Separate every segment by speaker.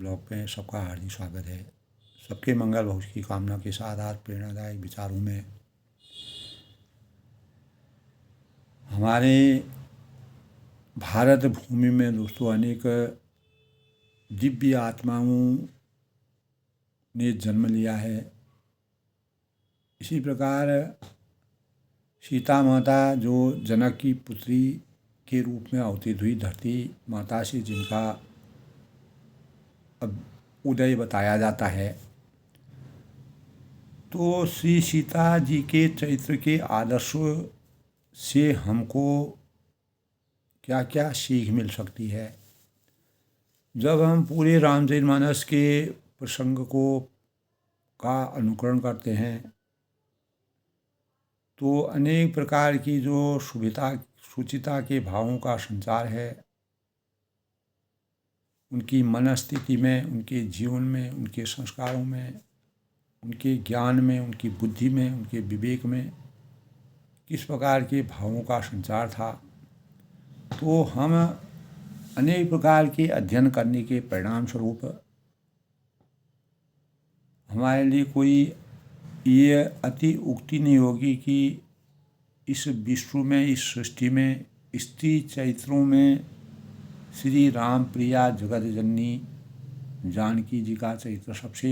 Speaker 1: Blog में सबका हार्दिक स्वागत है। सबके मंगल भविष्य की कामना के साथ आज प्रेरणादायक विचारों में हमारे भारत भूमि में दोस्तों अनेक दिव्य आत्माओं ने जन्म लिया है। इसी प्रकार सीता माता जो जनक की पुत्री के रूप में अवतीर्ण हुई धरती माता से जिनका अब उदय बताया जाता है, तो श्री सीता जी के चरित्र के आदर्शों से हमको क्या क्या सीख मिल सकती है। जब हम पूरे रामचरितमानस के प्रसंग का अनुकरण करते हैं तो अनेक प्रकार की जो शुचिता के भावों का संचार है, उनकी मनस्थिति में, उनके जीवन में, उनके संस्कारों में, उनके ज्ञान में, उनकी बुद्धि में, उनके विवेक में किस प्रकार के भावों का संचार था, तो हम अनेक प्रकार के अध्ययन करने के परिणाम स्वरूप हमारे लिए कोई ये अति उक्ति नहीं होगी कि इस विश्व में, इस सृष्टि में स्त्री चरित्रों में श्री राम प्रिया जगत जननी जानकी जी का चरित्र सबसे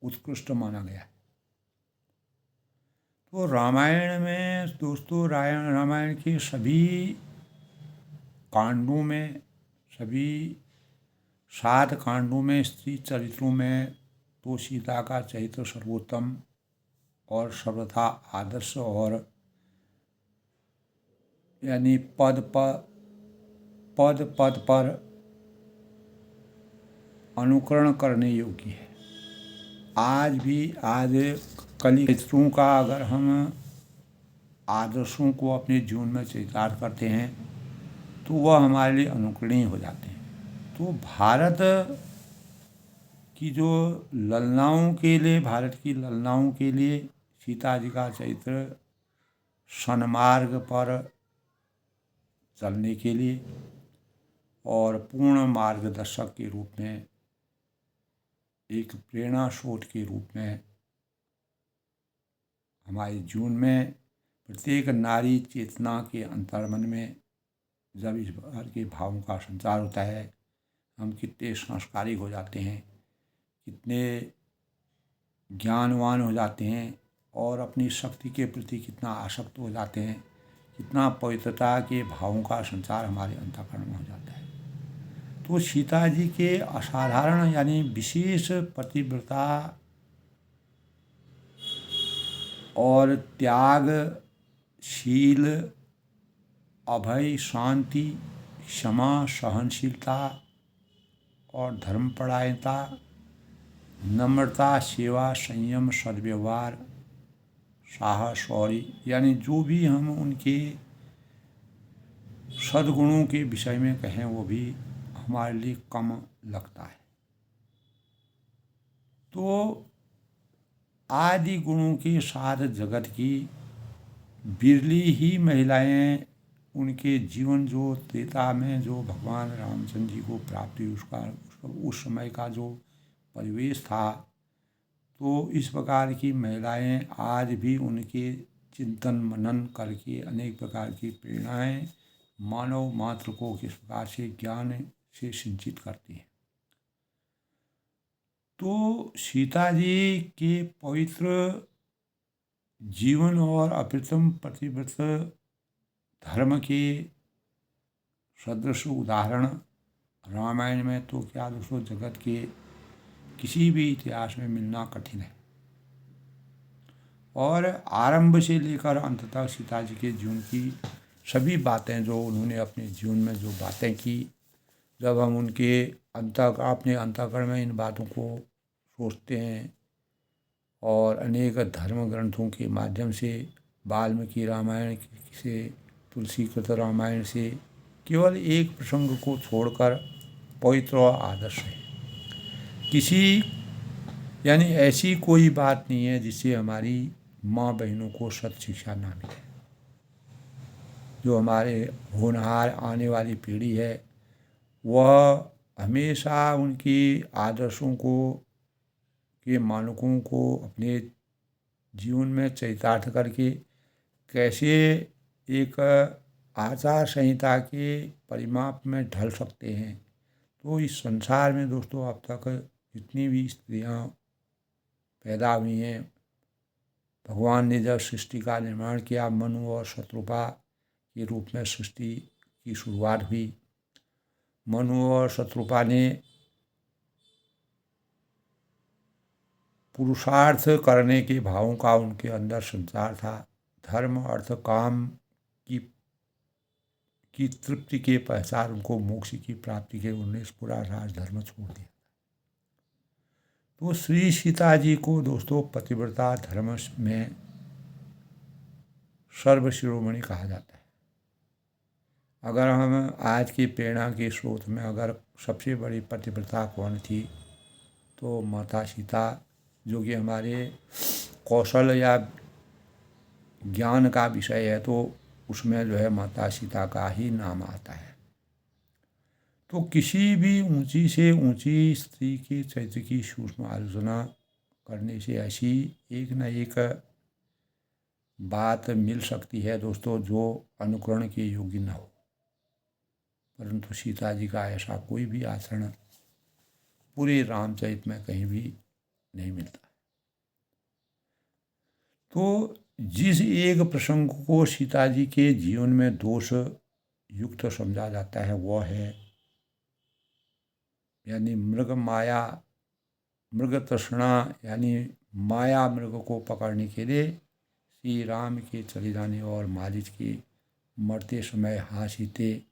Speaker 1: उत्कृष्ट माना गया है। तो रामायण में दोस्तों रामायण के सभी कांडों में, सभी 7 कांडों में स्त्री चरित्रों में तो सीता का चरित्र सर्वोत्तम और सर्वथा आदर्श और यानी पद पद पर अनुकरण करने योग्य है। आज कली चरित्रों का अगर हम आदर्शों को अपने जीवन में चरितार्थ करते हैं तो वह हमारे लिए अनुकरणीय हो जाते हैं। तो भारत की ललनाओं के लिए सीता जी का चरित्र सन्मार्ग पर चलने के लिए और पूर्ण मार्गदर्शक के रूप में, एक प्रेरणा स्रोत के रूप में हमारे जीवन में प्रत्येक नारी चेतना के अंतर्मन में जब इस प्रकार के भावों का संचार होता है, हम कितने संस्कारिक हो जाते हैं, कितने ज्ञानवान हो जाते हैं और अपनी शक्ति के प्रति कितना आसक्त हो जाते हैं, कितना पवित्रता के भावों का संचार हमारे अंतःकरण में हो जाता है। तो सीता जी के असाधारण यानी विशेष पतिव्रता और त्यागशील, अभय, शांति, क्षमा, सहनशीलता और धर्मपरायणता, नम्रता, सेवा, संयम, सद्व्यवहार, साहस, शौर्य, यानी जो भी हम उनके सद्गुणों के विषय में कहें वो भी हमारे लिए कम लगता है। तो आदि गुणों के साथ जगत की बिरली ही महिलाएं उनके जीवन जो त्रेता में जो भगवान रामचंद्र जी को प्राप्त हुई उस समय का जो परिवेश था, तो इस प्रकार की महिलाएं आज भी उनके चिंतन मनन करके अनेक प्रकार की प्रेरणाएं मानव मात्र को किस प्रकार से ज्ञान से सिंचित करती हैं। तो सीता जी के पवित्र जीवन और अप्रतिम पतिव्रत धर्म के सदृश उदाहरण रामायण में तो क्या दोस्तों जगत के किसी भी इतिहास में मिलना कठिन है। और आरंभ से लेकर अंत तक सीता जी के जीवन की सभी बातें जो उन्होंने अपने जीवन में जो बातें की, जब हम उनके अपने अंतःकरण में इन बातों को सोचते हैं और अनेक धर्म ग्रंथों के माध्यम से, वाल्मीकि रामायण से, तुलसीकृत रामायण से केवल एक प्रसंग को छोड़कर पवित्र और आदर्श है। यानी ऐसी कोई बात नहीं है जिससे हमारी माँ बहनों को सत शिक्षा ना मिले। जो हमारे होनहार आने वाली पीढ़ी है वह हमेशा उनके आदर्शों को के मानकों को अपने जीवन में चरितार्थ करके कैसे एक आचार संहिता के परिमाप में ढल सकते हैं। तो इस संसार में दोस्तों अब तक जितनी भी स्त्रियां पैदा हुई हैं, भगवान ने जब सृष्टि का निर्माण किया, मनु और शत्रुपा के रूप में सृष्टि की शुरुआत हुई। मनु और शत्रुपा ने पुरुषार्थ करने के भावों का उनके अंदर संचार था। धर्म अर्थ काम की तृप्ति के पश्चात उनको मोक्ष की प्राप्ति के उन्होंने पूरा राजधर्म छोड़ दिया। तो श्री सीता जी को दोस्तों पतिव्रता धर्म में सर्वशिरोमणि कहा जाता है। अगर हम आज की प्रेरणा के स्रोत में अगर सबसे बड़ी पतिव्रता कौन थी, तो माता सीता, जो कि हमारे कौशल या ज्ञान का विषय है, तो उसमें जो है माता सीता का ही नाम आता है। तो किसी भी ऊंची से ऊंची स्त्री के चरित्र की सूक्ष्म आलोचना करने से ऐसी एक न एक बात मिल सकती है दोस्तों जो अनुकरण के योग्य न हो, परंतु सीता जी का ऐसा कोई भी आचरण पूरे रामचरित में कहीं भी नहीं मिलता। तो जिस एक प्रसंग को सीता जी के जीवन में दोष युक्त समझा जाता है वह है यानी मृग तृष्णा, यानी माया मृग को पकड़ने के लिए श्री राम के चले जाने और मारीच के मरते समय हा सीते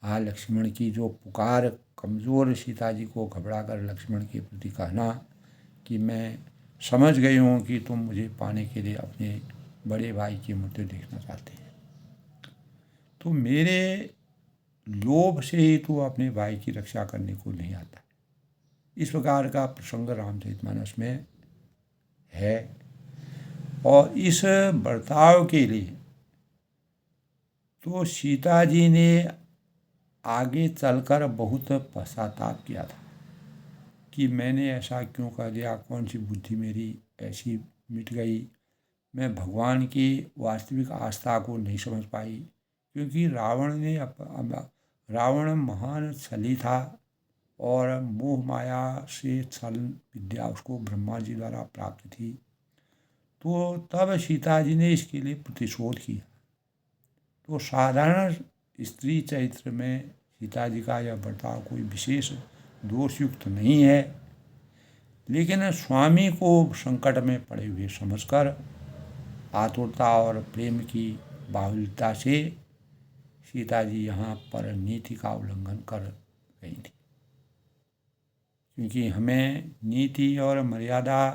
Speaker 1: हा लक्ष्मण की जो पुकार, कमज़ोर सीता जी को घबरा कर लक्ष्मण के प्रति कहना कि मैं समझ गई हूँ कि तुम मुझे पाने के लिए अपने बड़े भाई की मृत्यु देखना चाहते हैं, तो मेरे लोभ से ही तू अपने भाई की रक्षा करने को नहीं आता। इस प्रकार का प्रसंग रामचरितमानस में है। और इस बर्ताव के लिए तो सीता जी ने आगे चलकर बहुत पश्चाताप किया था कि मैंने ऐसा क्यों कर दिया, कौन सी बुद्धि मेरी ऐसी मिट गई, मैं भगवान की वास्तविक आस्था को नहीं समझ पाई। क्योंकि रावण महान छली था और मोह माया से छल विद्या उसको ब्रह्मा जी द्वारा प्राप्त थी। तो तब सीता जी ने इसके लिए प्रतिशोध किया। तो साधारण स्त्री चरित्र में सीता जी का यह बर्ताव कोई विशेष दोषयुक्त नहीं है, लेकिन स्वामी को संकट में पड़े हुए समझकर आतुरता और प्रेम की बाहुल्यता से सीता जी यहाँ पर नीति का उल्लंघन कर गई थी। क्योंकि हमें नीति और मर्यादा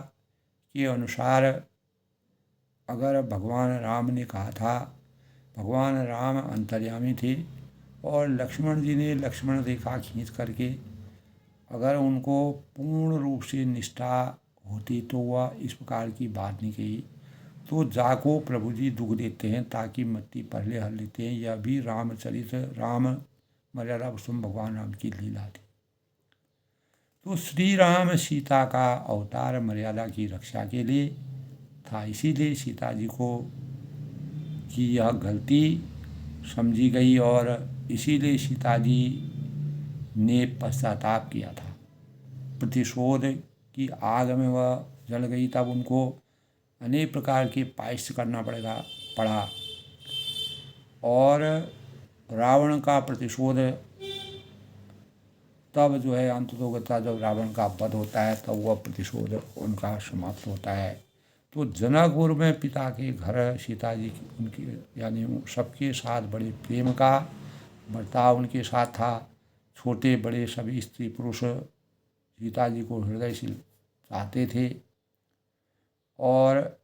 Speaker 1: के अनुसार, अगर भगवान राम ने कहा था, भगवान राम अंतर्यामी थे और लक्ष्मण जी ने लक्ष्मण रेखा खींच करके अगर उनको पूर्ण रूप से निष्ठा होती तो वह इस प्रकार की बात नहीं कही। तो जाको प्रभु जी दुख देते हैं ताकि मत्ती पहले हल लेते हैं, यह भी रामचरित राम मर्यादा पुरुषोत्तम भगवान राम की लीला थी। तो श्री राम सीता का अवतार मर्यादा की रक्षा के लिए था, इसीलिए सीता जी को की यह गलती समझी गई और इसीलिए सीता जी ने पश्चाताप किया था। प्रतिशोध की आग में वह जल गई, तब उनको अनेक प्रकार के प्रायश्चित करना पड़ा और रावण का प्रतिशोध तब जो है अंततोगत्वा जब रावण का वध होता है तब वह प्रतिशोध उनका समाप्त होता है। तो जनकपुर में पिता के घर सीता जी उनकी यानी सबके साथ बड़े प्रेम का बर्ताव उनके साथ था। छोटे बड़े सभी स्त्री पुरुष सीता जी को हृदय से चाहते थे और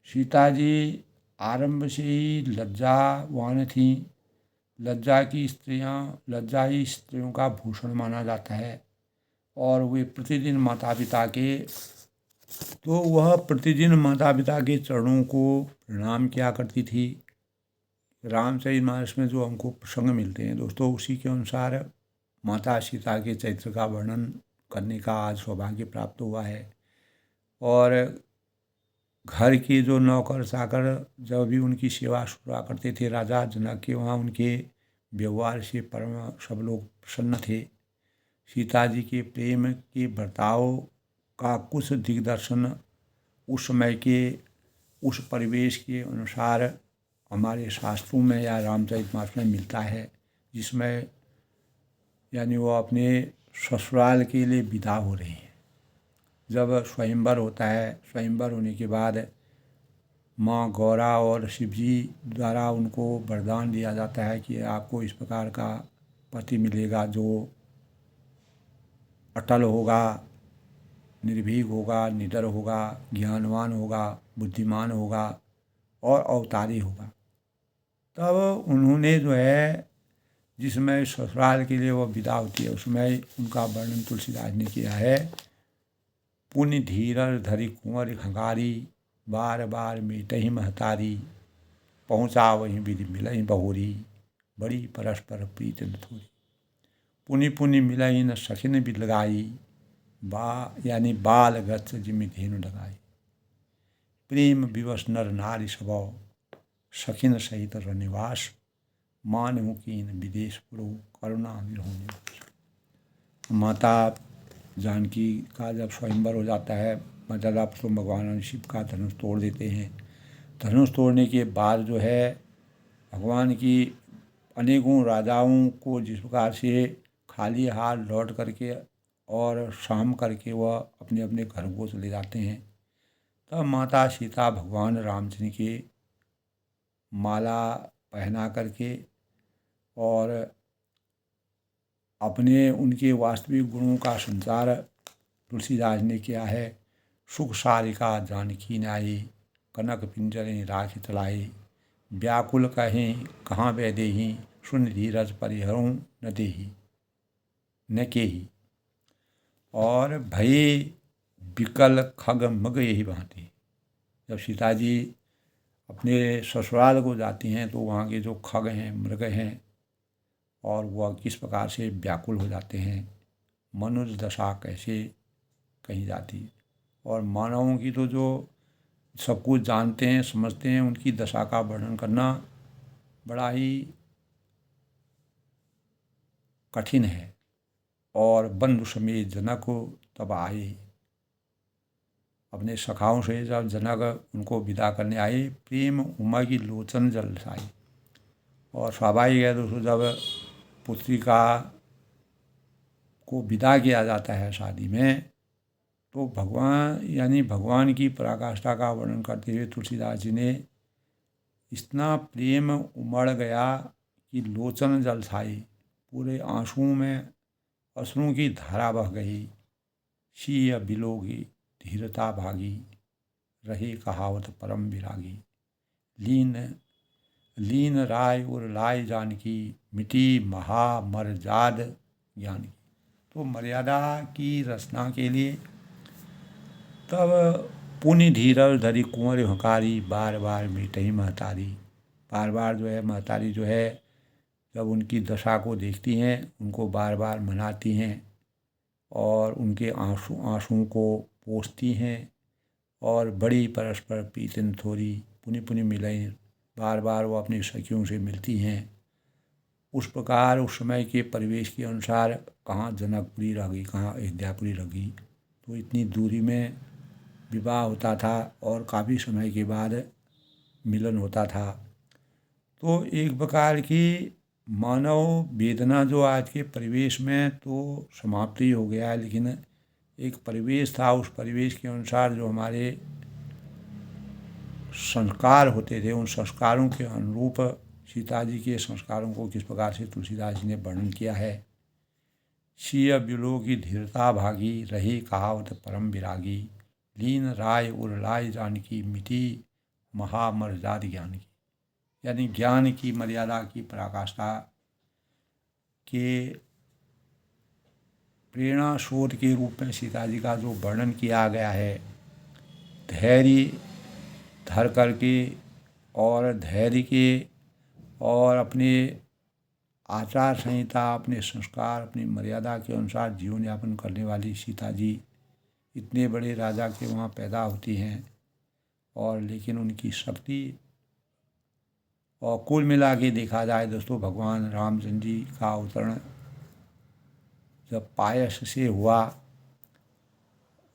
Speaker 1: सीता जी आरंभ से ही लज्जावान थीं। लज्जा ही स्त्रियों का भूषण माना जाता है और वे प्रतिदिन माता पिता के चरणों को प्रणाम किया करती थी। रामचरितमानस में जो हमको प्रसंग मिलते हैं दोस्तों, उसी के अनुसार माता सीता के चरित्र का वर्णन करने का आज सौभाग्य प्राप्त हुआ है। और घर के जो नौकर चाकर जब भी उनकी सेवा शुरा करते थे राजा जनक के, वहाँ उनके व्यवहार से परम सब लोग प्रसन्न थे। सीता जी के प्रेम के बर्ताव का कुछ दिग्दर्शन उस समय के उस परिवेश के अनुसार हमारे शास्त्रों में या रामचरितमानस में मिलता है, जिसमें यानी वो अपने ससुराल के लिए विदा हो रहे हैं। जब स्वयंवर होता है, स्वयंवर होने के बाद माँ गौरा और शिव जी द्वारा उनको वरदान दिया जाता है कि आपको इस प्रकार का पति मिलेगा जो अटल होगा, निर्भीक होगा, निडर होगा, ज्ञानवान होगा, बुद्धिमान होगा और अवतारी होगा। तब उन्होंने जो है जिसमें ससुराल के लिए वो विदा होती है, उसमें उनका वर्णन तुलसीदास ने किया है। पुण्य धीरज धरि कुंवर खंगारी, बार बार मीटहि महतारी, पहुँचा वहीं विधि मिलहि बहोरी, बड़ी परस्पर प्रीत न थोरी। पुनि पुनि मिलहि न सखिन बिद लगाई, यानी बाल गच्छ जिमि धेनु लगाई। प्रेम विवश नर नारी स्वभाव, सखिन सहित रनिवास, मानहु कीन विदेश पुरो, करुणा विरहो निवास। माता जानकी का जब स्वयंवर हो जाता है, मतलब तो भगवान शिव का धनुष तोड़ देते हैं। धनुष तोड़ने के बाद जो है भगवान की अनेकों राजाओं को जिस प्रकार से खाली हाथ लौट करके और शाम करके वह अपने अपने घर को चले जाते हैं, तब माता सीता भगवान रामचंद्र के माला पहना करके और अपने उनके वास्तविक गुणों का संचार तुलसीदास ने किया है। सुख सारिका जानकी नाई, कनक पिंजरे राख तलाई, व्याकुल कहें कहाँ बह देही, सुन धीरज परिहरों न देही न केही। और भये विकल खग मग यही भांति। जब सीता जी अपने ससुराल को जाती हैं तो वहाँ के जो खग हैं, मृग हैं, और वह किस प्रकार से व्याकुल हो जाते हैं, मनुष्य दशा कैसे कही जाती। और मानवों की तो जो सब कुछ जानते हैं समझते हैं, उनकी दशा का वर्णन करना बड़ा ही कठिन है। और बंधु समेत जनक तब आए, अपने सखाओं से जब जनक उनको विदा करने आए, प्रेम उमा की लोचन जलसाई। और स्वाभाविक है दोस्तों, जब पुत्रिका को विदा किया जाता है शादी में, तो भगवान यानी भगवान की पराकाष्ठा का वर्णन करते हुए तुलसीदास जी ने इतना प्रेम उमड़ गया कि लोचन जलसाई, पूरे आंसुओं में अश्रुओं की धारा बह गई। शीय बिलोगी धीरता भागी, रहे कहावत परम विरागी। लीन लीन राय और लाय जानकी, मिटी महा मर्याद ज्ञान की। तो मर्यादा की रचना के लिए तब पुनि धीरज धरि कुंवर हकारी, बार बार मिटहि महतारी। बार बार जो है महतारी जो है जब उनकी दशा को देखती हैं, उनको बार बार मनाती हैं और उनके आंसुओं को पोंछती हैं। और बड़ी परस्पर प्रीत न थोरी, पुनि पुनि मिलहि, बार बार वो अपनी सखियों से मिलती हैं। उस प्रकार उस समय के परिवेश के अनुसार कहाँ जनकपुरी रह गई, कहाँ अयोध्यापुरी रह गई, तो इतनी दूरी में विवाह होता था और काफ़ी समय के बाद मिलन होता था। तो एक प्रकार की मानव वेदना जो आज के परिवेश में तो समाप्त ही हो गया है, लेकिन एक परिवेश था, उस परिवेश के अनुसार जो हमारे संस्कार होते थे, उन संस्कारों के अनुरूप सीता जी के संस्कारों को किस प्रकार से तुलसीदास जी ने वर्णन किया है। शीय बिलो की धीरता भागी, रही कहावत परम विरागी। लीन राय उर लाय जानकी, मिटी महामर्याद ज्ञान की। यानी ज्ञान की मर्यादा की पराकाष्ठा के प्रेरणा स्रोत के रूप में सीता जी का जो वर्णन किया गया है, धैर्य धर करके और धैर्य के और अपने आचार संहिता, अपने संस्कार, अपनी मर्यादा के अनुसार जीवन यापन करने वाली सीता जी इतने बड़े राजा के वहाँ पैदा होती हैं, और लेकिन उनकी शक्ति, और कुल मिला के देखा जाए दोस्तों, भगवान रामचंद्र जी का अवतरण जब पायस से हुआ,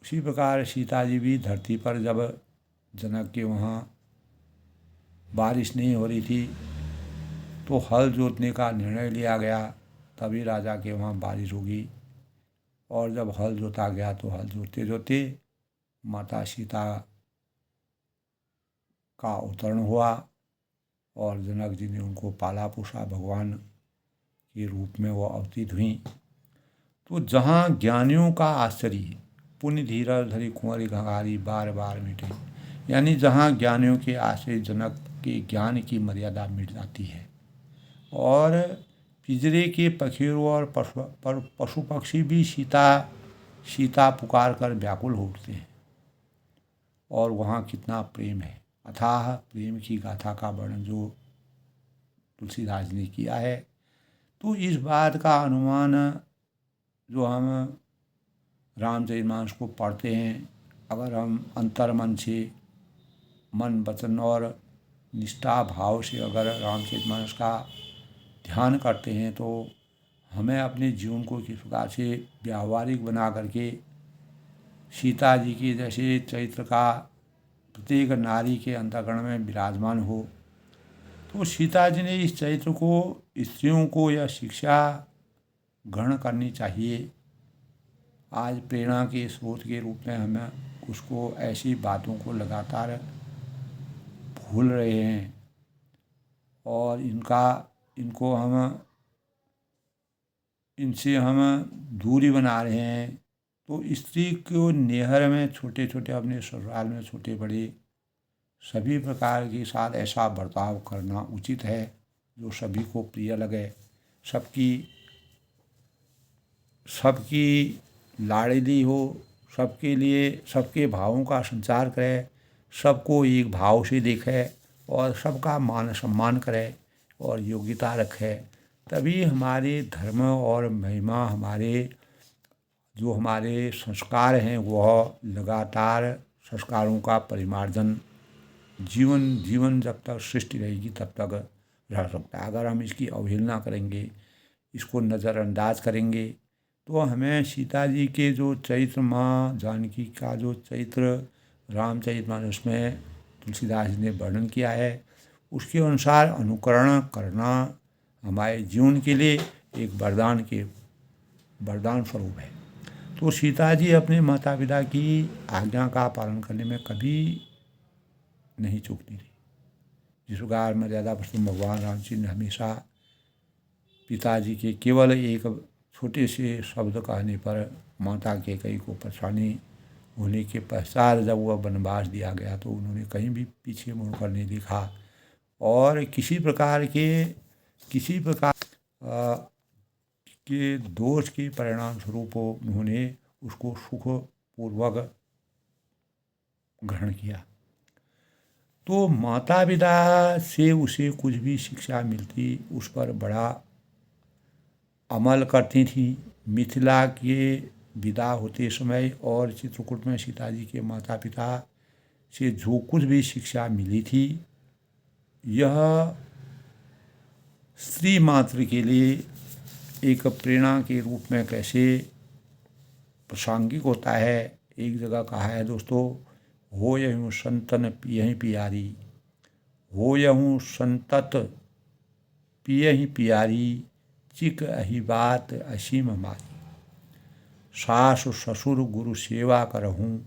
Speaker 1: उसी प्रकार सीता जी भी धरती पर जब जनक के वहाँ बारिश नहीं हो रही थी तो हल जोतने का निर्णय लिया गया, तभी राजा के वहाँ बारिश होगी। और जब हल जोता गया तो हल जोतते जोते माता सीता का अवतरण हुआ, और जनक जी ने उनको पाला पोसा, भगवान के रूप में वो अवतीत हुई। तो जहाँ ज्ञानियों का आश्चर्य, पुण्य धीरज धरी कुंवरी घंघारी बार बार मिटे, यानी जहाँ ज्ञानियों के आश्चर्य जनक के ज्ञान की मर्यादा मिट जाती है, और पिंजरे के पखेरु और पशु पक्षी भी सीता सीता पुकार कर व्याकुल हो उठते हैं। और वहाँ कितना प्रेम है, अथाह प्रेम की गाथा का वर्णन जो तुलसीदास ने किया है। तो इस बात का अनुमान जो हम रामचरितमानस को पढ़ते हैं, अगर हम अंतर मन से, मन वचन और निष्ठा भाव से अगर रामचरितमानस का ध्यान करते हैं, तो हमें अपने जीवन को किस प्रकार से व्यावहारिक बना करके सीता जी की जैसे चरित्र का प्रत्येक नारी के अंतःकरण में विराजमान हो, तो सीता जी ने इस चरित्र को स्त्रियों को यह शिक्षा ग्रहण करनी चाहिए। आज प्रेरणा के स्रोत के रूप में हमें उसको ऐसी बातों को लगातार भूल रहे हैं, और इनसे हम दूरी बना रहे हैं। तो स्त्री को नेहर में छोटे छोटे, अपने ससुराल में छोटे बड़े सभी प्रकार के साथ ऐसा बर्ताव करना उचित है जो सभी को प्रिय लगे, सबकी लाडली हो, सबके लिए सबके भावों का संचार करे, सबको एक भाव से देखे, और सबका मान सम्मान करे और योग्यता रखे। तभी हमारे धर्म और महिमा, हमारे संस्कार हैं, वह लगातार संस्कारों का परिमार्जन जीवन जब तक सृष्टि रहेगी तब तक रह सकता है। अगर हम इसकी अवहेलना करेंगे, इसको नज़रअंदाज करेंगे, तो हमें सीता जी के जो चरित्र, माँ जानकी का जो चरित्र रामचरितमानस में तुलसीदास जी ने वर्णन किया है, उसके अनुसार अनुकरण करना हमारे जीवन के लिए एक वरदान स्वरूप है। तो सीता जी अपने माता पिता की आज्ञा का पालन करने में कभी नहीं चूकती थी। जिस प्रकार मर्यादा पुरुषोत्तम भगवान राम जी ने हमेशा पिताजी के केवल एक छोटे से शब्द कहने पर माता कैकेयी को परेशानी होने के पश्चात जब वह वनवास दिया गया तो उन्होंने कहीं भी पीछे मुड़कर नहीं देखा, और किसी प्रकार के दोष के परिणाम स्वरूप उन्होंने उसको सुखपूर्वक ग्रहण किया। तो माता पिता से उसे कुछ भी शिक्षा मिलती, उस पर बड़ा अमल करती थी। मिथिला के विदा होते समय और चित्रकूट में सीता जी के माता पिता से जो कुछ भी शिक्षा मिली थी, यह स्त्री मात्र के लिए एक प्रेरणा के रूप में कैसे प्रासंगिक होता है। एक जगह कहा है दोस्तों, हो यहूँ संतन पियहि पियारी, हो यहूँ संतत पियहि पियारी, चिक अहि बात असीम हमारी, सास ससुर गुरु सेवा करहूँ,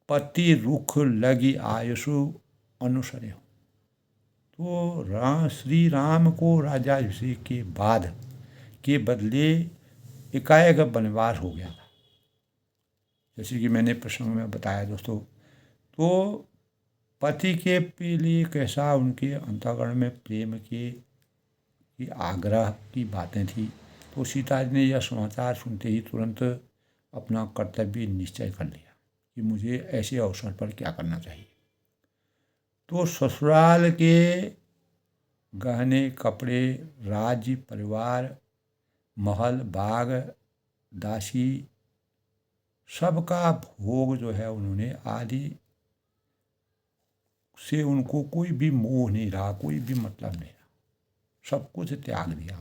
Speaker 1: पति रुख लगी आयुषु अनुसरे। तो श्री राम को राज्याभिषेक के बाद के बदले एकाएक वनवास हो गया था, जैसे कि मैंने प्रसंग में बताया दोस्तों। तो पति के लिए कैसा उनके अंतःकरण में प्रेम की आग्रह की बातें थी। तो सीता जी ने यह समाचार सुनते ही तुरंत अपना कर्तव्य निश्चय कर लिया कि मुझे ऐसे अवसर पर क्या करना चाहिए। तो ससुराल के गहने कपड़े, राज्य, परिवार, महल, बाग, दासी, सबका भोग जो है उन्होंने आदि से उनको कोई भी मोह नहीं रहा, कोई भी मतलब नहीं रहा, सब कुछ त्याग दिया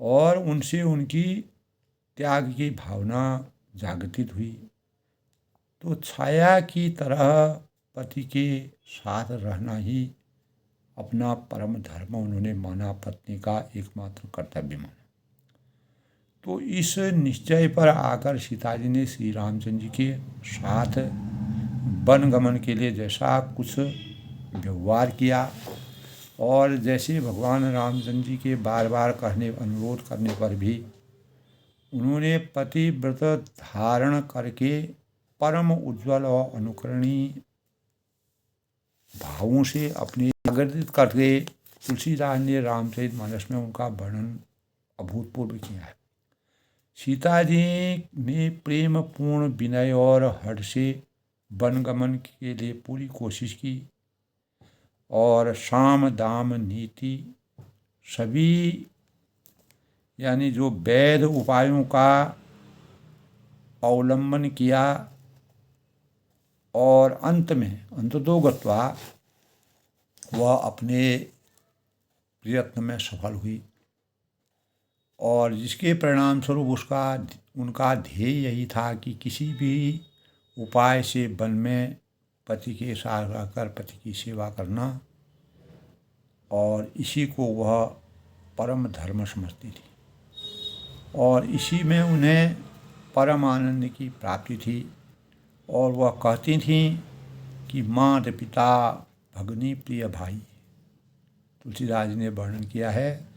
Speaker 1: और उनसे उनकी त्याग की भावना जागृत हुई। तो छाया की तरह पति के साथ रहना ही अपना परम धर्म उन्होंने माना, पत्नी का एकमात्र कर्तव्य माना। तो इस निश्चय पर आकर सीता जी ने श्री रामचंद्र जी के साथ वन गमन के लिए जैसा कुछ व्यवहार किया और जैसे भगवान रामचंद्र जी के बार बार अनुरोध करने पर भी उन्होंने पतिव्रत धारण करके परम उज्ज्वल और अनुकरणीय भावों से अपने जागृत करके तुलसीदास ने रामचरितमानस में उनका वर्णन अभूतपूर्व किया है। सीता जी ने प्रेम पूर्ण विनय और हठ से वनगमन के लिए पूरी कोशिश की और साम दाम नीति सभी यानी जो वैध उपायों का अवलंबन किया और अंत में अंततो गत्वा वह अपने प्रयत्न में सफल हुई और जिसके परिणाम स्वरूप उनका ध्येय यही था कि किसी भी उपाय से वन में पति के साथ रहकर पति की सेवा करना और इसी को वह परम धर्म समझती थी और इसी में उन्हें परम आनंद की प्राप्ति थी। और वह कहती थीं कि माता पिता भगनी प्रिय भाई, तुलसीदास जी ने वर्णन किया है,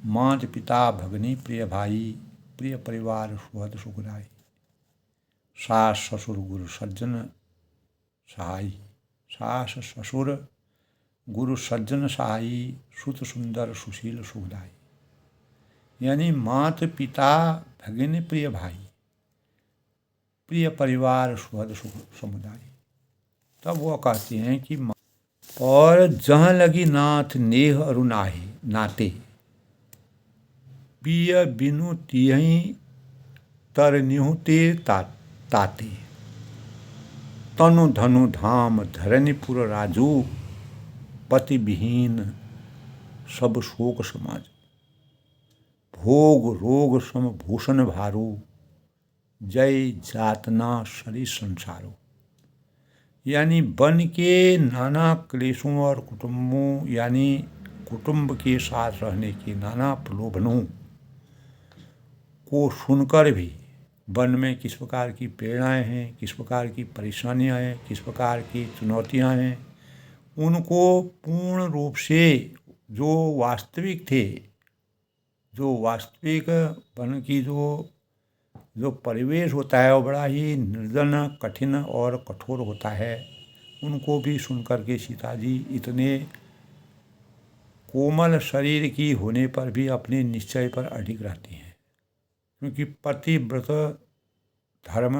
Speaker 1: माता पिता भगनी प्रिय भाई, प्रिय परिवार सुहद सुखदाई, सास ससुर गुरु सज्जन सहाई, सास ससुर गुरु सज्जन सहाई, सुत सुंदर सुशील सुखदाई। यानी माता पिता भगिनी प्रिय भाई, प्रिय परिवार सुहद सुख समुदाय। तब वो कहते हैं कि और जहाँ लगी नाथ नेह अरु नाते, पिय बिनु तियहि तर निहुते ताते, तनु धनु धाम धरनीपुर राजू, पति विहीन सब शोक समाज, भोग रोग सम भूषण भारू, जय जातना सरी संसारो। यानी वन के नाना क्लेशों और कुटुंबों यानी कुटुंब के साथ रहने के नाना प्रलोभनों को सुनकर भी वन में किस प्रकार की प्रेरणाएं हैं, किस प्रकार की परेशानियां हैं, किस प्रकार की चुनौतियां हैं, उनको पूर्ण रूप से जो वास्तविक थे, जो वास्तविक वन की जो परिवेश होता है वो बड़ा ही निर्जन, कठिन और कठोर होता है, उनको भी सुनकर के सीता जी इतने कोमल शरीर की होने पर भी अपने निश्चय पर अडिग रहती हैं, क्योंकि पतिव्रत धर्म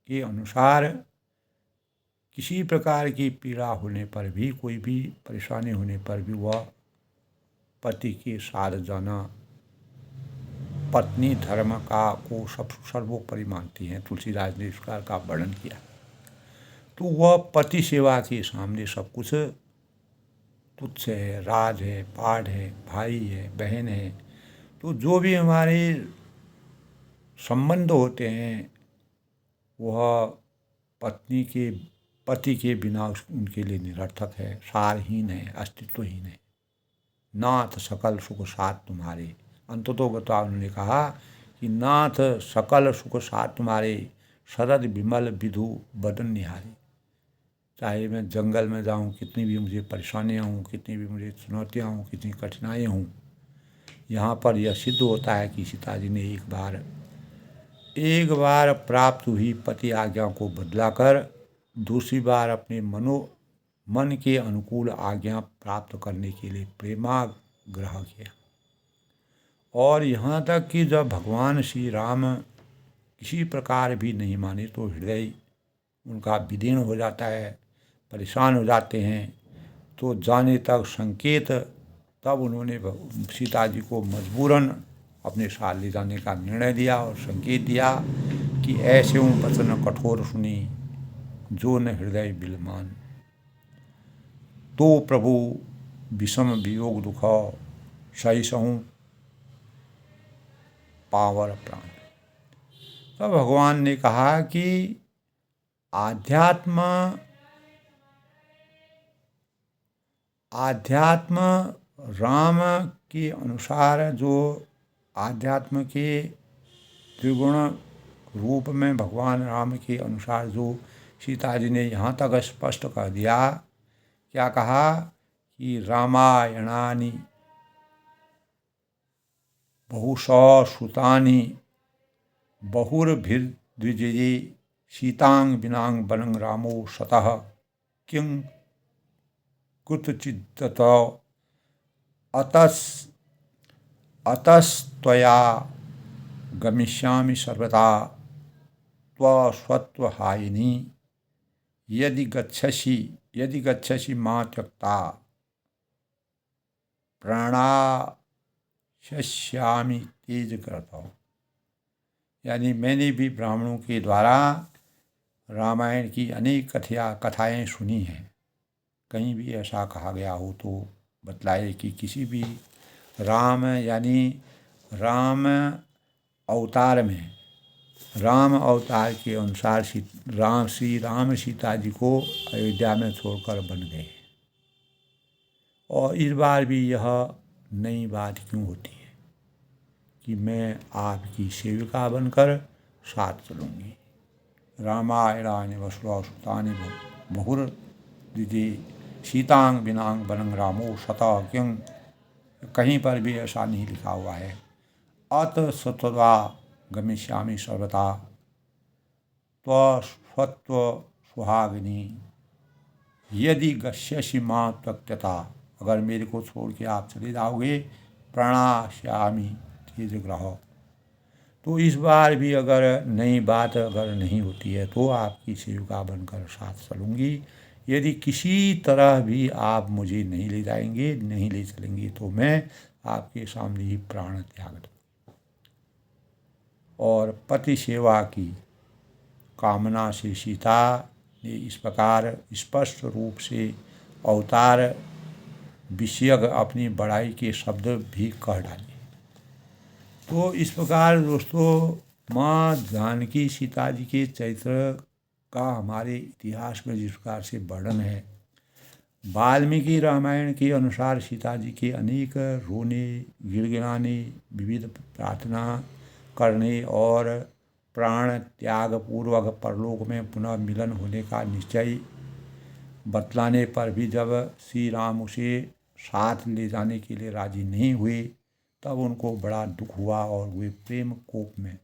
Speaker 1: के अनुसार किसी प्रकार की पीड़ा होने पर भी, कोई भी परेशानी होने पर भी वह पति के साथ जाना पत्नी धर्म का को सब सर्वोपरि मानती हैं। तुलसीदास ने इसका का वर्णन किया। तो वह पति सेवा के सामने सब कुछ तुच्छ है, राज है, पाठ है, भाई है, बहन है। तो जो भी हमारे संबंध होते हैं वह पति के बिना उनके लिए निरर्थक है, सारहीन है, अस्तित्वहीन है। नाथ सकल सुख साथ तुम्हारे, अंततोगत्वा उन्होंने कहा कि नाथ सकल सुख साथ तुम्हारे, शरद विमल विधु बदन निहारी। चाहे मैं जंगल में जाऊं, कितनी भी मुझे परेशानियां हों, कितनी भी मुझे चुनौतियां हों, कितनी कठिनाइयां हों, यहाँ पर यह सिद्ध होता है कि सीता जी ने एक बार प्राप्त हुई पति आज्ञा को बदलाकर दूसरी बार अपने मन के अनुकूल आज्ञा प्राप्त करने के लिए प्रेमाग्रह किया। और यहाँ तक कि जब भगवान श्री राम किसी प्रकार भी नहीं माने तो हृदय उनका विदीर्ण हो जाता है, परेशान हो जाते हैं, तो जाने तक संकेत, तब उन्होंने सीता जी को मजबूरन अपने साथ ले जाने का निर्णय दिया और संकेत दिया कि ऐसे हूँ वचन कठोर सुनी, जो न हृदय बिलमान। तो प्रभु विषम वियोग दुख, सही सहूँ पावर प्राण। तो भगवान ने कहा कि आध्यात्म राम के अनुसार, जो आध्यात्म के त्रिगुण रूप में भगवान राम के अनुसार जो सीता जी ने यहाँ तक स्पष्ट कर दिया, क्या कहा कि रामायणानि बहुशः श्रुतानि बहुर्भिर्द्विजये सीतांग विनांग वनं रामो सतः किं कुतचित् अतस्त्वया गमिष्यामि सर्वदा त्वस्वत्वहायिनी यदि गच्छसि मा त्यक्ता प्रणाश्यामि तेज करता। यानी मैंने भी ब्राह्मणों के द्वारा रामायण की अनेक कथाएं सुनी हैं। कहीं भी ऐसा कहा गया हो तो बतलाए कि किसी भी राम यानी राम अवतार में, राम अवतार के अनुसार श्री राम सीता जी को अयोध्या में छोड़कर बन गए। और इस बार भी यह नई बात क्यों होती है कि मैं आपकी सेविका बनकर साथ चलूँगी। रामायणानि बहुशः श्रुतानि बहुर्द्विजये सीतांग विनांग वनं रामो सतः किं, कहीं पर भी ऐसा नहीं लिखा हुआ है। अत सत्वदा गमिष्यामि सर्वदा त्वस्वत्व सुहागिनी यदि गच्छसि मां त्यक्ता, अगर मेरे को छोड़ के आप चले जाओगे, प्रणाश्यामि तेजग्रह। तो इस बार भी अगर नई बात अगर नहीं होती है तो आपकी सेविका बनकर साथ चलूँगी। यदि किसी तरह भी आप मुझे नहीं ले जाएंगे, नहीं ले चलेंगे, तो मैं आपके सामने ही प्राण त्याग दूँ। और पति सेवा की कामना से सीता ने इस प्रकार स्पष्ट रूप से अवतार विषयक अपनी बड़ाई के शब्द भी कह डाले। तो इस प्रकार दोस्तों, माँ जानकी सीता जी के चरित्र का हमारे इतिहास में जिस प्रकार से वर्णन है, वाल्मीकि रामायण के अनुसार सीता जी के अनेक रोने, गिड़गिड़ाने, विविध प्रार्थना करने और प्राण त्याग पूर्वक परलोक में पुनः मिलन होने का निश्चय बतलाने पर भी जब श्री राम उसे साथ ले जाने के लिए राजी नहीं हुए, तब उनको बड़ा दुख हुआ और वे प्रेम कोप में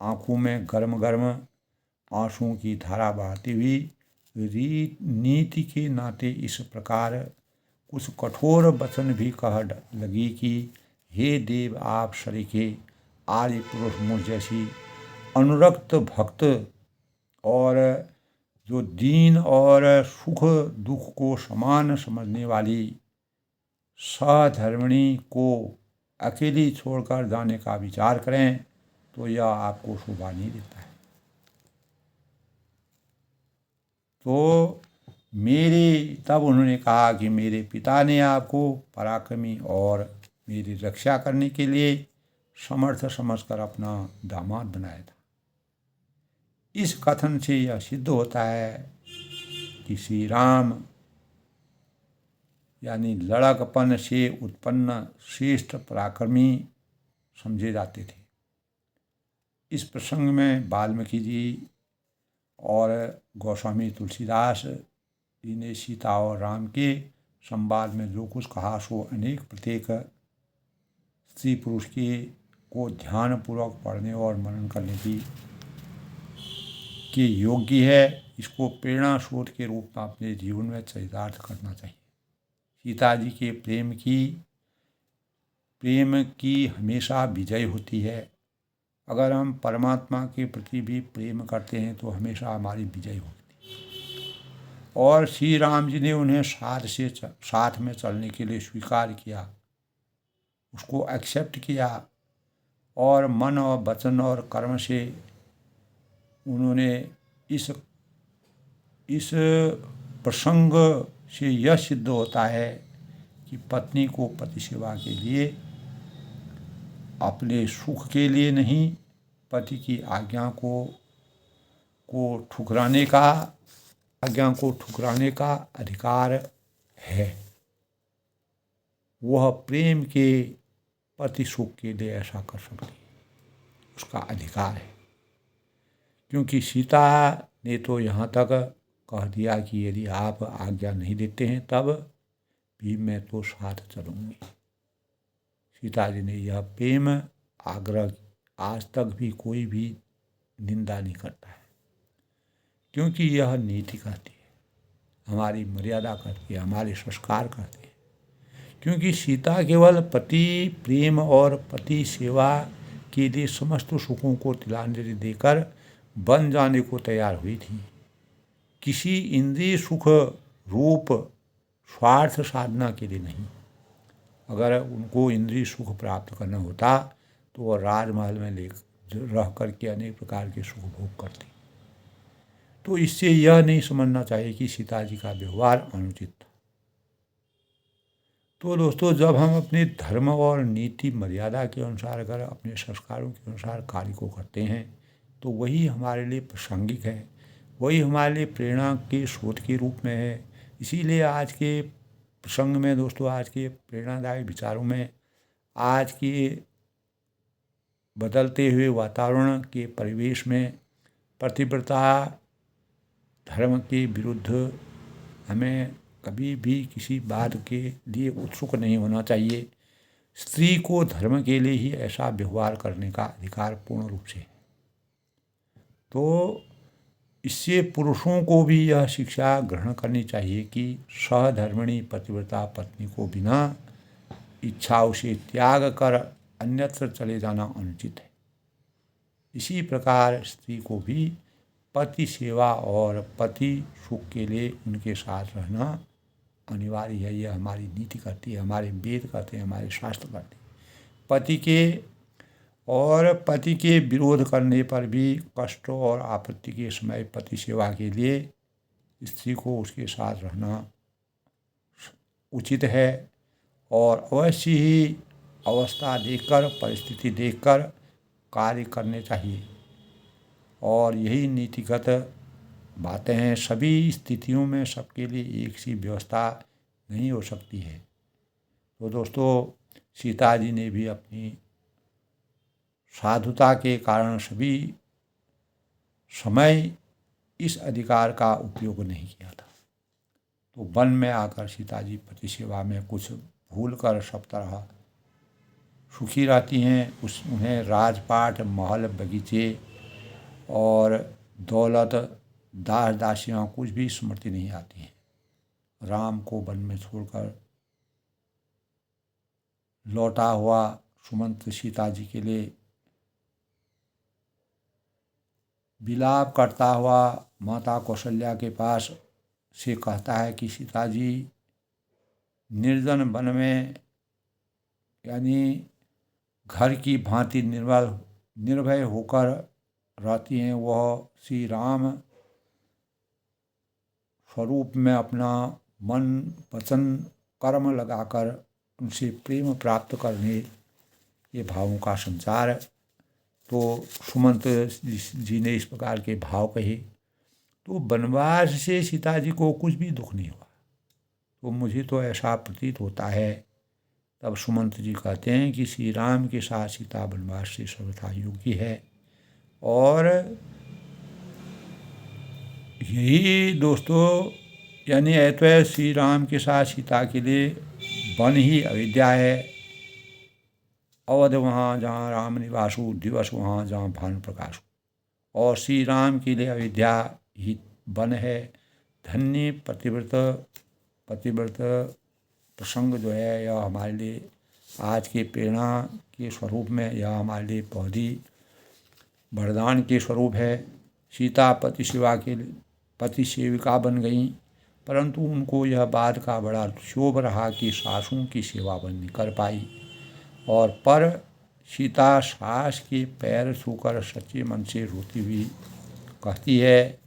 Speaker 1: आँखों में गर्म गर्म आंसुओं की धारा बहाती हुई नीति के नाते इस प्रकार कुछ कठोर वचन भी कह लगी कि हे देव, आप सरीखे आर्य पुरुष मुझ जैसी अनुरक्त भक्त और जो दीन और सुख दुख को समान समझने वाली सहधर्मिणी को अकेली छोड़कर जाने का विचार करें तो यह आपको शोभा नहीं देता है। तो तब उन्होंने कहा कि मेरे पिता ने आपको पराक्रमी और मेरी रक्षा करने के लिए समर्थ समझकर अपना दामाद बनाया था। इस कथन से यह सिद्ध होता है कि श्री राम यानी लड़कपन से उत्पन्न श्रेष्ठ पराक्रमी समझे जाते थे। इस प्रसंग में वाल्मीकि जी और गोस्वामी तुलसीदास जी ने सीता और राम के संवाद में जो कुछ कहा सो अनेक प्रत्येक स्त्री पुरुष को ध्यानपूर्वक पढ़ने और मनन करने के योग्य है। इसको प्रेरणा स्रोत के रूप में अपने जीवन में चरितार्थ करना चाहिए। सीता जी के प्रेम की हमेशा विजय होती है। अगर हम परमात्मा के प्रति भी प्रेम करते हैं तो हमेशा हमारी विजय होती है। और श्री राम जी ने उन्हें साथ में चलने के लिए स्वीकार किया, उसको एक्सेप्ट किया, और मन और वचन और कर्म से उन्होंने इस प्रसंग से यह सिद्ध होता है कि पत्नी को पति सेवा के लिए, अपने सुख के लिए नहीं, पति की आज्ञा को ठुकराने का अधिकार है। वह प्रेम के पति सुख के लिए ऐसा कर सकती है, उसका अधिकार है। क्योंकि सीता ने तो यहाँ तक कह दिया कि यदि आप आज्ञा नहीं देते हैं तब भी मैं तो साथ चलूँगी। सीता जी ने यह प्रेम आग्रह आज तक भी कोई भी निंदा नहीं करता है, क्योंकि यह नीति कहती है, हमारी मर्यादा करती है, हमारे संस्कार करते हैं। क्योंकि सीता केवल पति प्रेम और पति सेवा के लिए समस्त सुखों को तिलांजलि देकर बन जाने को तैयार हुई थी, किसी इंद्रिय सुख रूप स्वार्थ साधना के लिए नहीं। अगर उनको इंद्रिय सुख प्राप्त करना होता तो वह राजमहल में रह करके अनेक प्रकार के सुख भोग करती। तो इससे यह नहीं समझना चाहिए कि सीता जी का व्यवहार अनुचित था। तो दोस्तों, जब हम अपने धर्म और नीति मर्यादा के अनुसार अगर अपने संस्कारों के अनुसार कार्य को करते हैं तो वही हमारे लिए प्रासंगिक है, वही हमारे लिए प्रेरणा के स्रोत के रूप में है। इसीलिए आज के प्रसंग में दोस्तों, आज के प्रेरणादायक विचारों में, आज के बदलते हुए वातावरण के परिवेश में पतिव्रता धर्म के विरुद्ध हमें कभी भी किसी बात के लिए उत्सुक नहीं होना चाहिए। स्त्री को धर्म के लिए ही ऐसा व्यवहार करने का अधिकार पूर्ण रूप से है। तो इससे पुरुषों को भी यह शिक्षा ग्रहण करनी चाहिए कि सहधर्मिणी पतिव्रता पत्नी को बिना इच्छाओं से त्याग कर अन्यत्र चले जाना अनुचित है। इसी प्रकार स्त्री को भी पति सेवा और पति सुख के लिए उनके साथ रहना अनिवार्य है। यह हमारी नीति कहती है, हमारे वेद कहते हैं, हमारे शास्त्र कहते हैं। पति के विरोध करने पर भी कष्ट और आपत्ति के समय पति सेवा के लिए स्त्री को उसके साथ रहना उचित है, और अवश्य ही अवस्था देखकर, परिस्थिति देखकर कार्य करने चाहिए। और यही नीतिगत बातें हैं। सभी स्थितियों में सबके लिए एक सी व्यवस्था नहीं हो सकती है। तो दोस्तों, सीता जी ने भी अपनी साधुता के कारण सभी समय इस अधिकार का उपयोग नहीं किया था। तो वन में आकर सीता जी पति सेवा में कुछ भूल कर सब तरह सुखी रहती हैं। उन्हें राजपाट, महल, बगीचे और दौलत, दास दासियाँ कुछ भी स्मृति नहीं आती हैं। राम को वन में छोड़कर लौटा हुआ सुमंत सीता जी के लिए विलाप करता हुआ माता कौशल्या के पास से कहता है कि सीता जी निर्जन वन में, यानी घर की भांति निर्भय होकर रहती हैं। वह श्री राम स्वरूप में अपना मन वचन कर्म लगाकर उनसे प्रेम प्राप्त करने ये भावों का संचार। तो सुमंत जी ने इस प्रकार के भाव कहे तो वनवास से सीता जी को कुछ भी दुख नहीं हुआ। तो मुझे तो ऐसा प्रतीत होता है। तब सुमंत जी कहते हैं कि श्री राम के साथ सीता वनवास से सर्वथा योग्य है। और यही दोस्तों, यानी अद्वैय श्री राम के साथ सीता के लिए वन ही अयोध्या है। अवध वहाँ जहाँ राम निवासु, दिवस वहाँ जहाँ भानु प्रकाशु। और श्री राम के लिए अयोध्या ही वन है। धन्य पतिव्रत प्रसंग जो है, यह हमारे लिए आज के प्रेरणा के स्वरूप में, यह हमारे लिए बहुत ही वरदान के स्वरूप है। सीता पति सेविका बन गई परंतु उनको यह बात का बड़ा क्षोभ रहा कि सासुओं की सेवा वह नहीं कर पाई। और पर सीता सास के पैर छूकर सच्चे मन से रोती हुई कहती है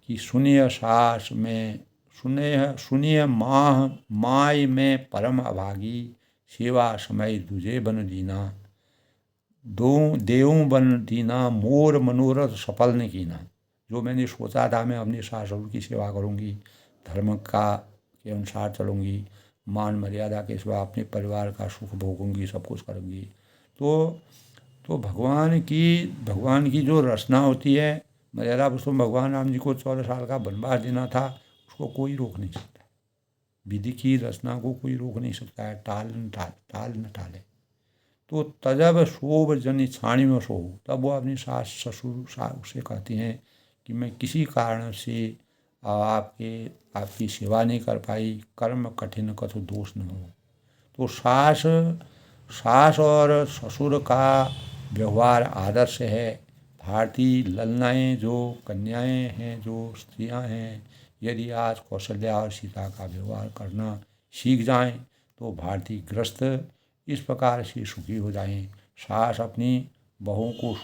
Speaker 1: कि सुनिए सास में सुनिए माय में परम अभागी, सेवा समय दुजे बन दीना, दो देऊं बन दीना, मोर मनोरथ सफल ने कीना। जो मैंने सोचा था मैं अपने सास ससुर की सेवा करूंगी, धर्म का के अनुसार चलूंगी, मान मर्यादा के सिवा अपने परिवार का सुख भोगूंगी, सब कुछ करूंगी, तो भगवान की जो रचना होती है, मर्यादा पुरुषोत्तम भगवान राम जी को 14 साल का वनवास देना था, उसको कोई रोक नहीं सकता। विधि की रचना को कोई रोक नहीं सकता है, टाल न टाले। तो तजब शोभ जन छाणी में सो, तब वो अपनी सास ससुर से कहती हैं कि मैं किसी कारण से आपकी सेवा नहीं कर पाई, कर्म कठिन कछु दोष न हो। तो सास और ससुर का व्यवहार आदर्श है। भारतीय ललनाएँ जो कन्याएं हैं, जो स्त्रियां हैं, यदि आज कौशल्या और सीता का व्यवहार करना सीख जाएं तो भारतीय ग्रस्त इस प्रकार से सुखी हो जाएं। सास अपनी बहुओं को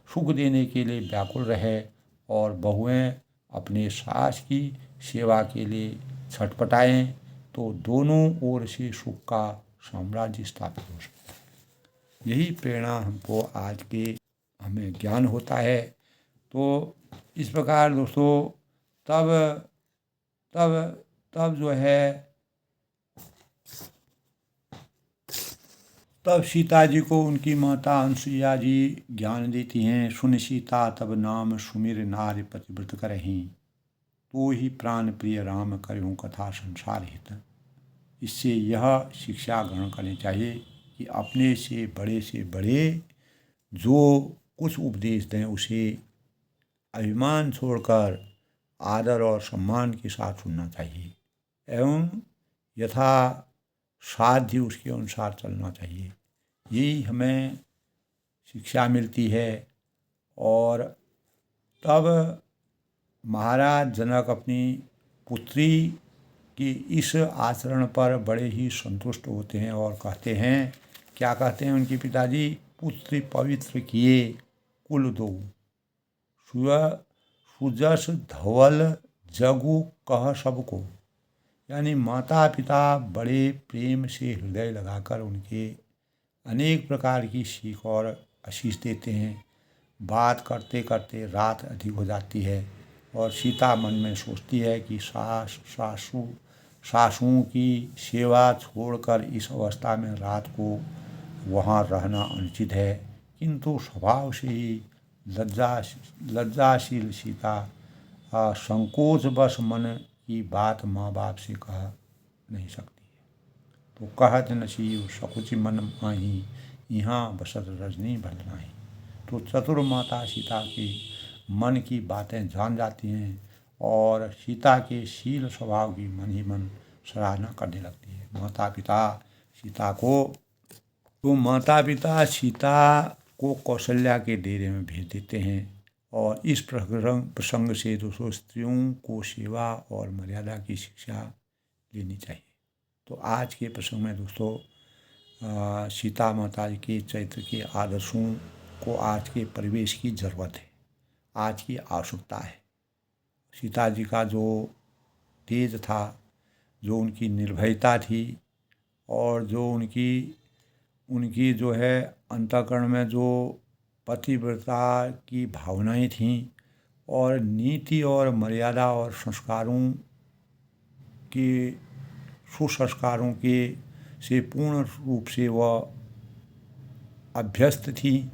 Speaker 1: सुख देने के लिए व्याकुल रहे और बहुएं अपने सास की सेवा के लिए छटपटाएं, तो दोनों ओर से सुख का साम्राज्य स्थापित हो सकता है। यही प्रेरणा हमको आज के हमें ज्ञान होता है। तो इस प्रकार दोस्तों तब तब तब जो है तब सीता जी को उनकी माता अनुसुईया जी ज्ञान देती हैं। सुन सीता तब नाम सुमिर नारी पतिव्रत करहीं, तो ही प्राण प्रिय राम करहूँ कथा संसार हित। इससे यह शिक्षा ग्रहण करनी चाहिए कि अपने से बड़े जो कुछ उपदेश दें उसे अभिमान छोड़कर आदर और सम्मान के साथ सुनना चाहिए एवं यथा साध्य उसके अनुसार चलना चाहिए। यही हमें शिक्षा मिलती है। और तब महाराज जनक अपनी पुत्री के इस आचरण पर बड़े ही संतुष्ट होते हैं और कहते हैं, क्या कहते हैं उनके पिताजी, पुत्र पवित्र किए कुल दो, सुजस धवल जगु कह सबको। यानी माता पिता बड़े प्रेम से हृदय लगाकर उनके अनेक प्रकार की सीख और आशीष देते हैं। बात करते करते रात अधिक हो जाती है और सीता मन में सोचती है कि सासुओं की सेवा छोड़कर इस अवस्था में रात को वहाँ रहना अनुचित है। किंतु स्वभाव से ही लज्जाशील सीता संकोचवश मन की बात माँ बाप से कह नहीं सकती है। तो कहत नसीब सकुच मन माही, यहाँ बसत रजनी भल नाही। तो चतुर माता सीता के मन की बातें जान जाती हैं और सीता के शील स्वभाव की मन ही मन सराहना करने लगती है। माता पिता को कौशल्या के डेरे में भेज देते हैं। और इस प्रसंग से दोस्तों स्त्रियों को सेवा और मर्यादा की शिक्षा लेनी चाहिए। तो आज के प्रसंग में दोस्तों सीता माता के चरित्र के आदर्शों को आज के परिवेश की ज़रूरत है, आज की आवश्यकता है। सीता जी का जो तेज था, जो उनकी निर्भयता थी और जो उनकी जो है अंतःकरण में जो पतिव्रता की भावनाएं थीं और नीति और मर्यादा और सुसंस्कारों के से पूर्ण रूप से वह अभ्यस्त थी।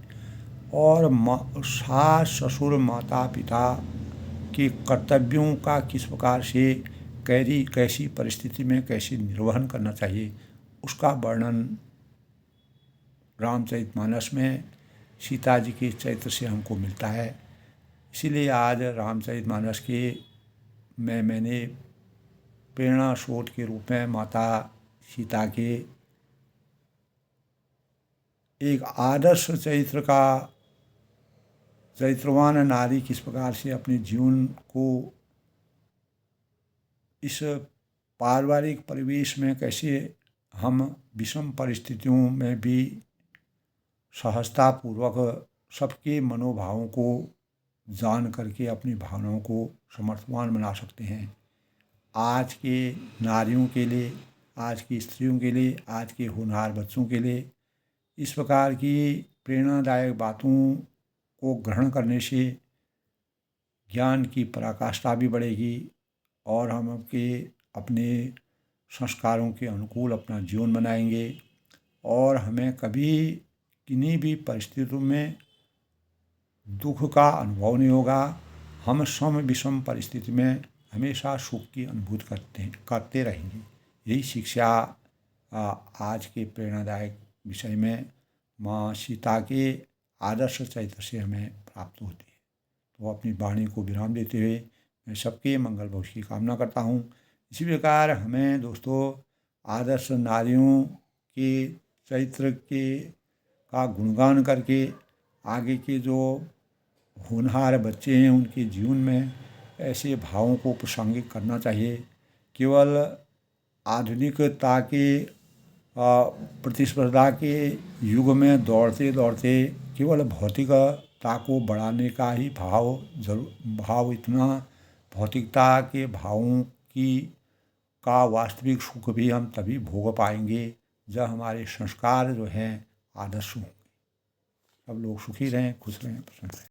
Speaker 1: और सास ससुर माता पिता के कर्तव्यों का किस प्रकार से कैसी परिस्थिति में कैसे निर्वहन करना चाहिए, उसका वर्णन रामचरितमानस में सीता जी के चरित्र से हमको मिलता है। इसीलिए आज रामचरितमानस के मैंने प्रेरणा स्रोत के रूप में माता सीता के एक आदर्श चरित्रवान नारी किस प्रकार से अपने जीवन को इस पारिवारिक परिवेश में कैसे हम विषम परिस्थितियों में भी सहजतापूर्वक सबके मनोभावों को जान करके अपनी भावनाओं को समर्थवान बना सकते हैं। आज के नारियों के लिए, आज की स्त्रियों के लिए, आज के होनहार बच्चों के लिए इस प्रकार की प्रेरणादायक बातों को ग्रहण करने से ज्ञान की पराकाष्ठा भी बढ़ेगी और हम अपने संस्कारों के अनुकूल अपना जीवन बनाएंगे और हमें कभी किन्हीं भी परिस्थितियों में दुख का अनुभव नहीं होगा। हम सम विषम परिस्थिति में हमेशा सुख की अनुभूति करते रहेंगे। यही शिक्षा आज के प्रेरणादायक विषय में माँ सीता के आदर्श चरित्र से हमें प्राप्त होती है। तो अपनी वाणी को विराम देते हुए मैं सबके मंगल भविष्य की कामना करता हूँ। इसी प्रकार हमें दोस्तों आदर्श नारियों के चरित्र का गुणगान करके आगे के जो होनहार बच्चे हैं उनके जीवन में ऐसे भावों को प्रासंगिक करना चाहिए। केवल आधुनिकता के प्रतिस्पर्धा के युग में दौड़ते दौड़ते केवल भौतिकता को बढ़ाने का ही भाव इतना भौतिकता के भावों का वास्तविक सुख भी हम तभी भोग पाएंगे जब हमारे संस्कार जो हैं आदर्श होंगे। सब लोग सुखी रहें, खुश रहें, प्रसन्न रहें।